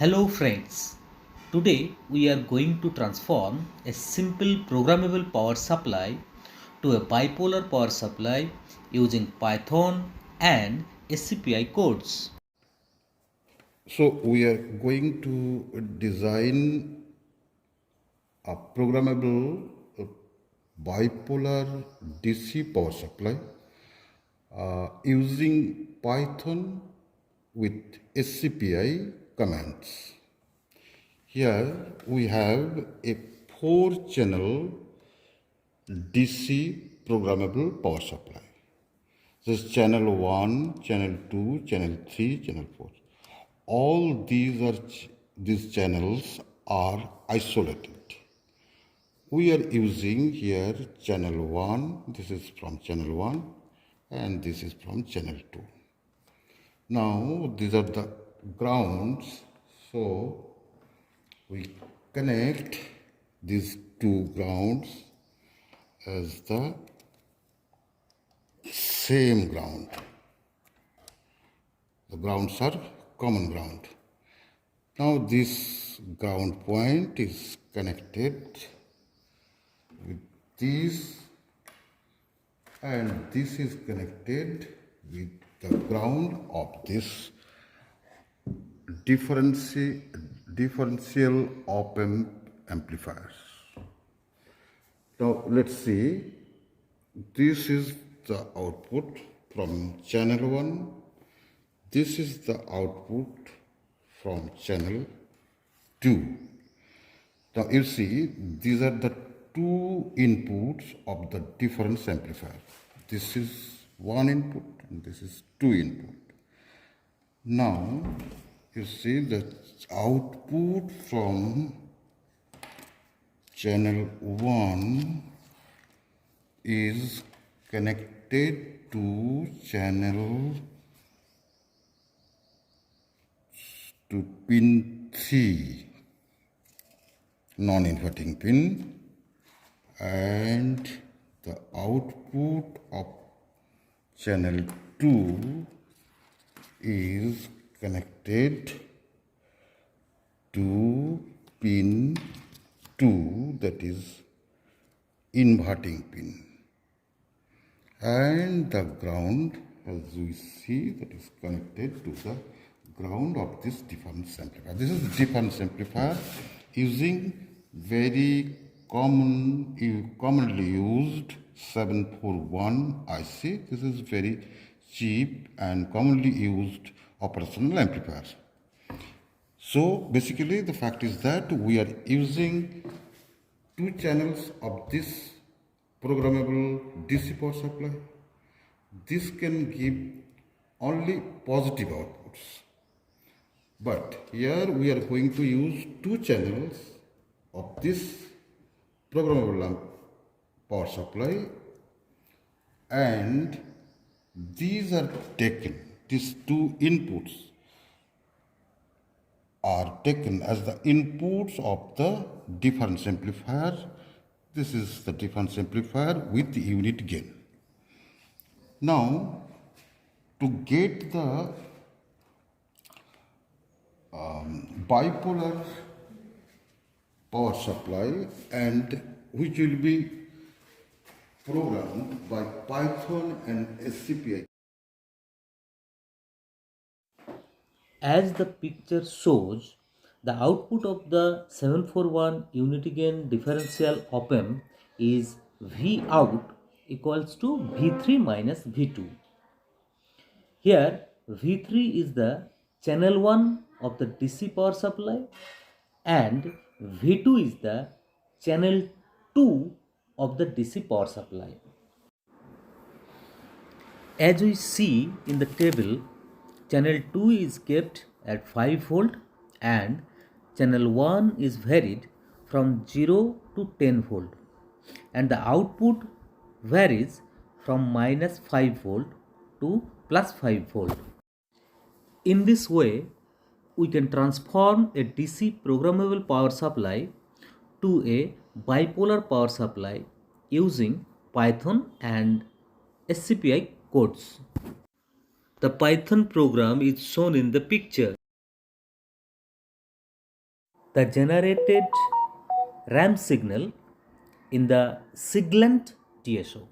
Hello friends, today we are going to transform a simple programmable power supply to a bipolar power supply using Python and SCPI codes. So we are going to design a programmable bipolar DC power supply using Python with SCPI commands. Here we have a 4-channel DC programmable power supply. This is channel 1, channel 2, channel 3, channel 4. All these channels are isolated. We are using here channel 1, this is from channel 1 and this is from channel 2. Now these are the grounds, so we connect these two grounds as the same ground. The grounds are common ground. Now this ground point is connected with this and this is connected with the ground of this differential OPAMP amplifiers. Now let's see, this is the output from channel 1, this is the output from channel 2. Now you see, these are the two inputs of the difference amplifier. This is one input and this is two input. Now you see the output from channel 1 is connected to channel to pin 3, non-inverting pin, and the output of channel 2 is connected to pin 2, that is inverting pin, and the ground, as we see, that is connected to the ground of this difference amplifier. This is difference amplifier using very commonly used 741 IC. This is very cheap and commonly used operational amplifier. So basically the fact is that we are using two channels of this programmable DC power supply. This can give only positive outputs. But here we are going to use two channels of this programmable power supply, and these are taken, these two inputs are taken as the inputs of the difference amplifier. This is the difference amplifier with the unit gain. Now to get the bipolar power supply, and which will be programmed by Python and SCPI. As the picture shows, the output of the 741 unity gain differential OPAMP is V out equals to V3 minus V2. Here V3 is the channel 1 of the DC power supply and V2 is the channel 2 of the DC power supply. As we see in the table, channel 2 is kept at 5 volt and channel 1 is varied from 0 to 10 volt, and the output varies from minus 5 volt to plus 5 volt. In this way, we can transform a DC programmable power supply to a bipolar power supply using Python and SCPI codes. The Python program is shown in the picture. the generated RAM signal in the siglent TSO.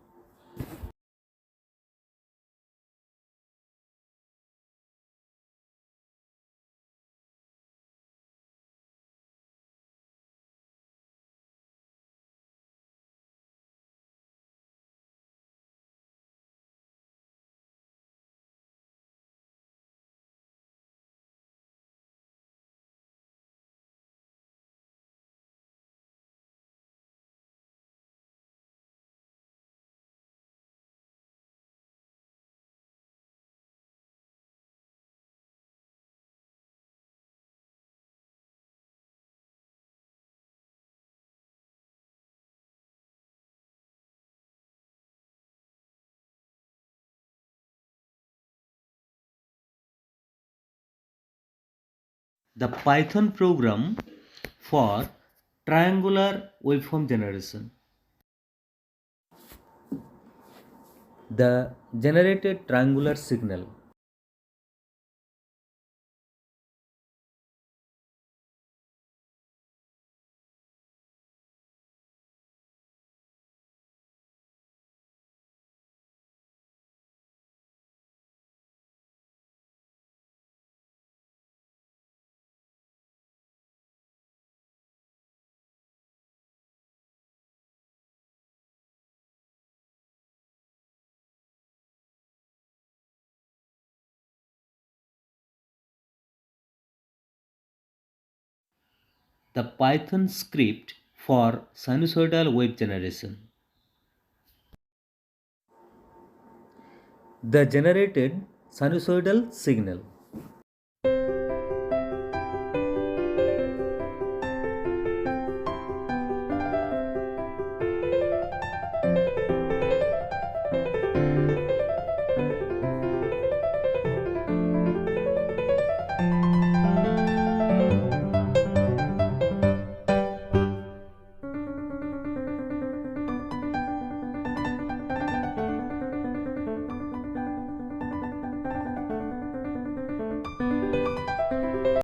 The Python program for triangular waveform generation. The generated triangular signal. The Python script for sinusoidal wave generation. The generated sinusoidal signal.